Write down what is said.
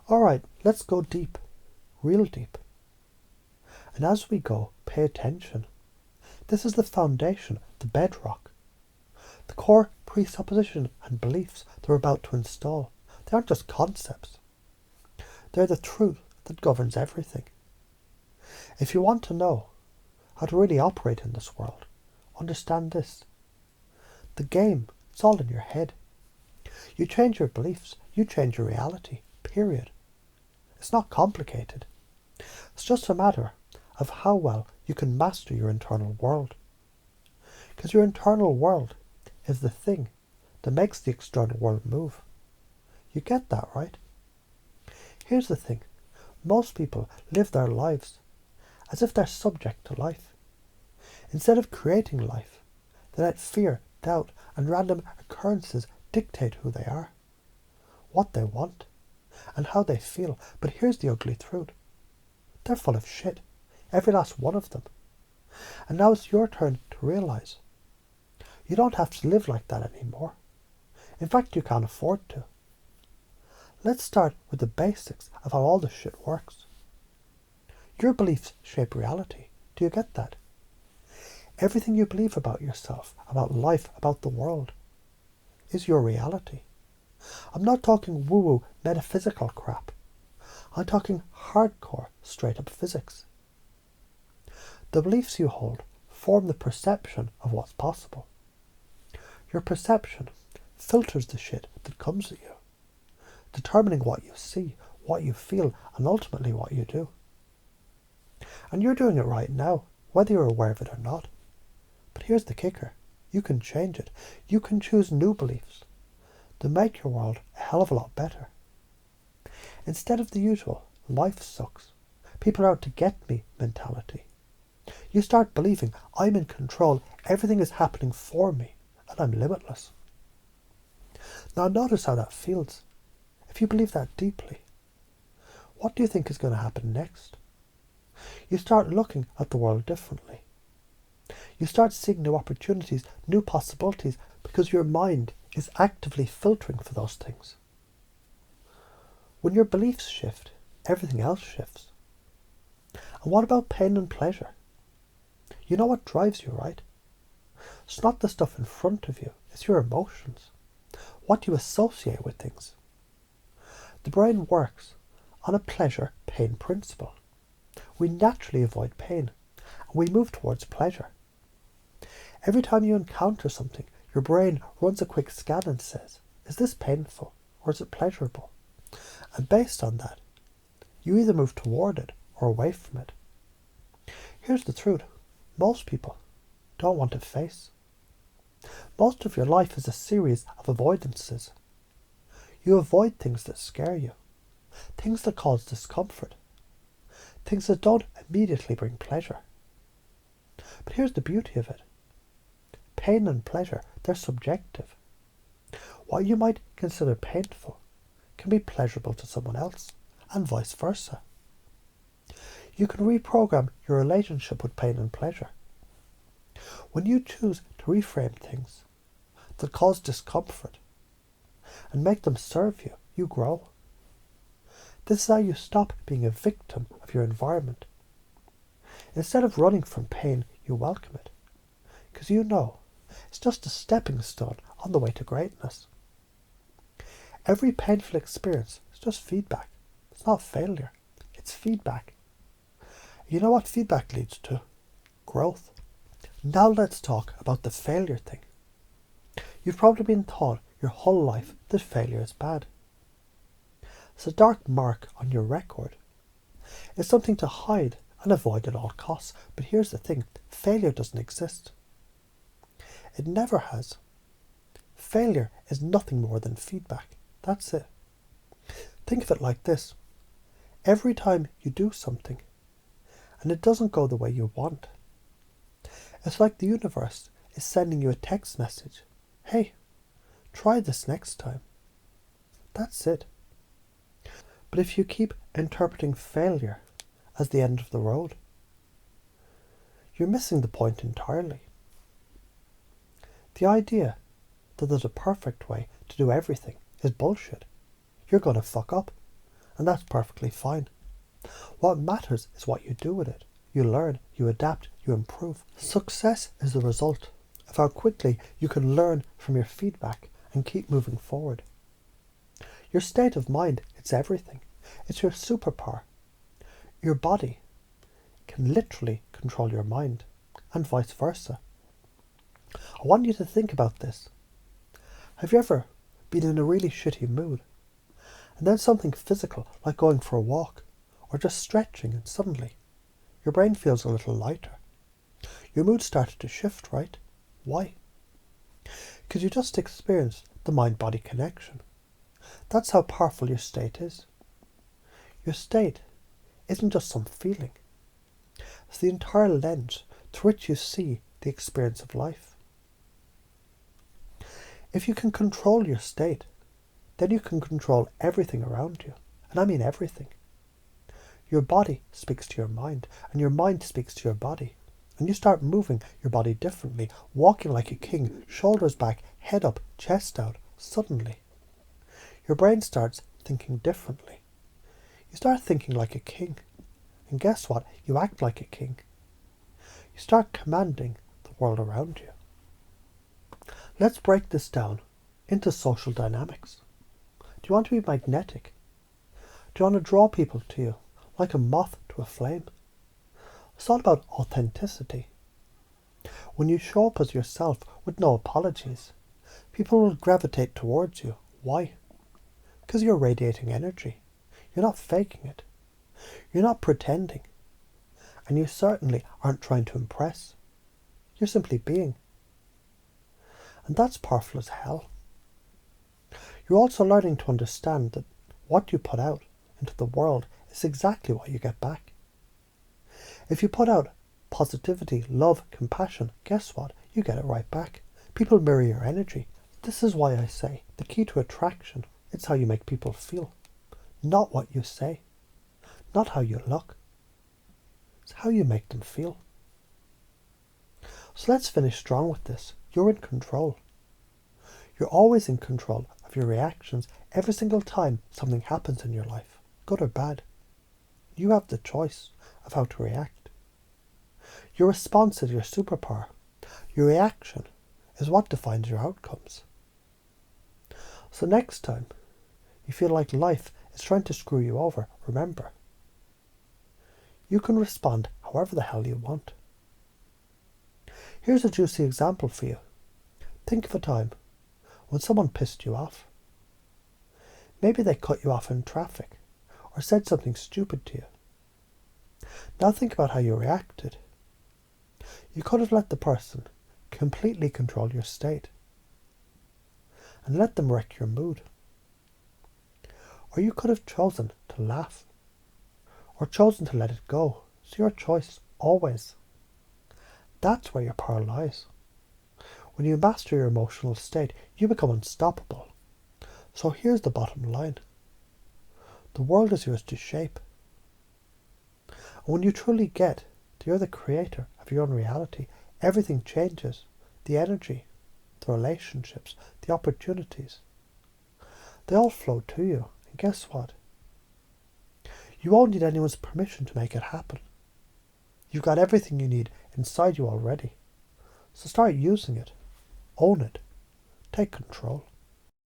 Alright, let's go deep, real deep. And as we go, pay attention. This is the foundation, the bedrock. The core presupposition and beliefs that we're about to install. They aren't just concepts. They're the truth that governs everything. If you want to know how to really operate in this world, understand this. The game, it's all in your head. You change your beliefs, you change your reality, period. It's not complicated. It's just a matter of how well you can master your internal world. Because your internal world is the thing that makes the external world move. You get that, right? Here's the thing. Most people live their lives as if they're subject to life. Instead of creating life, they let fear, doubt, and random occurrences dictate who they are, what they want, and how they feel. But here's the ugly truth. They're full of shit. Every last one of them. And now it's your turn to realise. You don't have to live like that anymore. In fact, you can't afford to. Let's start with the basics of how all this shit works. Your beliefs shape reality. Do you get that? Everything you believe about yourself, about life, about the world, is your reality. I'm not talking woo-woo metaphysical crap. I'm talking hardcore, straight-up physics. The beliefs you hold form the perception of what's possible. Your perception filters the shit that comes at you, determining what you see, what you feel, and ultimately what you do. And you're doing it right now, whether you're aware of it or not. But here's the kicker. You can change it. You can choose new beliefs that make your world a hell of a lot better. Instead of the usual, life sucks, people are out to get me mentality. You start believing I'm in control, everything is happening for me, and I'm limitless. Now notice how that feels. If you believe that deeply, what do you think is going to happen next? You start looking at the world differently. You start seeing new opportunities, new possibilities, because your mind is actively filtering for those things. When your beliefs shift, everything else shifts. And what about pain and pleasure? You know what drives you, right? It's not the stuff in front of you, it's your emotions, what you associate with things. The brain works on a pleasure-pain principle. We naturally avoid pain, and we move towards pleasure. Every time you encounter something, your brain runs a quick scan and says, is this painful or is it pleasurable? And based on that, you either move toward it or away from it. Here's the truth. Most people don't want to face. Most of your life is a series of avoidances. You avoid things that scare you, things that cause discomfort, things that don't immediately bring pleasure. But here's the beauty of it. Pain and pleasure, they're subjective. What you might consider painful can be pleasurable to someone else, and vice versa. You can reprogram your relationship with pain and pleasure. When you choose to reframe things that cause discomfort and make them serve you, you grow. This is how you stop being a victim of your environment. Instead of running from pain, you welcome it, because you know it's just a stepping stone on the way to greatness. Every painful experience is just feedback. It's not failure, it's feedback. You know what feedback leads to? Growth. Now let's talk about the failure thing. You've probably been taught your whole life that failure is bad. It's a dark mark on your record. It's something to hide and avoid at all costs. But here's the thing. Failure doesn't exist. It never has. Failure is nothing more than feedback. That's it. Think of it like this. Every time you do something and it doesn't go the way you want, it's like the universe is sending you a text message. Hey, try this next time. That's it. But if you keep interpreting failure as the end of the road, you're missing the point entirely. The idea that there's a perfect way to do everything is bullshit. You're going to fuck up, and that's perfectly fine. What matters is what you do with it. You learn, you adapt, you improve. Success is the result of how quickly you can learn from your feedback and keep moving forward. Your state of mind, it's everything. It's your superpower. Your body can literally control your mind, and vice versa. I want you to think about this. Have you ever been in a really shitty mood, and then something physical like going for a walk or just stretching, and suddenly your brain feels a little lighter? Your mood started to shift, right? Why? Because you just experienced the mind-body connection. That's how powerful your state is. Your state isn't just some feeling. It's the entire lens through which you see the experience of life. If you can control your state, then you can control everything around you. And I mean everything. Your body speaks to your mind, and your mind speaks to your body. And you start moving your body differently, walking like a king, shoulders back, head up, chest out. Suddenly, your brain starts thinking differently. You start thinking like a king. And guess what? You act like a king. You start commanding the world around you. Let's break this down into social dynamics. Do you want to be magnetic? Do you want to draw people to you like a moth to a flame? It's all about authenticity. When you show up as yourself with no apologies, people will gravitate towards you. Why? Because you're radiating energy. You're not faking it. You're not pretending. And you certainly aren't trying to impress. You're simply being. And that's powerful as hell. You're also learning to understand that what you put out into the world is exactly what you get back. If you put out positivity, love, compassion, guess what? You get it right back. People mirror your energy. This is why I say the key to attraction, it's how you make people feel. Not what you say. Not how you look. It's how you make them feel. So let's finish strong with this. You're in control. You're always in control of your reactions every single time something happens in your life, good or bad. You have the choice of how to react. Your response is your superpower. Your reaction is what defines your outcomes. So next time you feel like life is trying to screw you over, remember, you can respond however the hell you want. Here's a juicy example for you. Think of a time when someone pissed you off. Maybe they cut you off in traffic or said something stupid to you. Now think about how you reacted. You could have let the person completely control your state and let them wreck your mood. Or you could have chosen to laugh or chosen to let it go. It's your choice, always. That's where your power lies. When you master your emotional state, you become unstoppable. So here's the bottom line. The world is yours to shape. And when you truly get that you're the creator of your own reality, everything changes. The energy, the relationships, the opportunities. They all flow to you. And guess what? You won't need anyone's permission to make it happen. You've got everything you need inside you already. So start using it. Own it. Take control.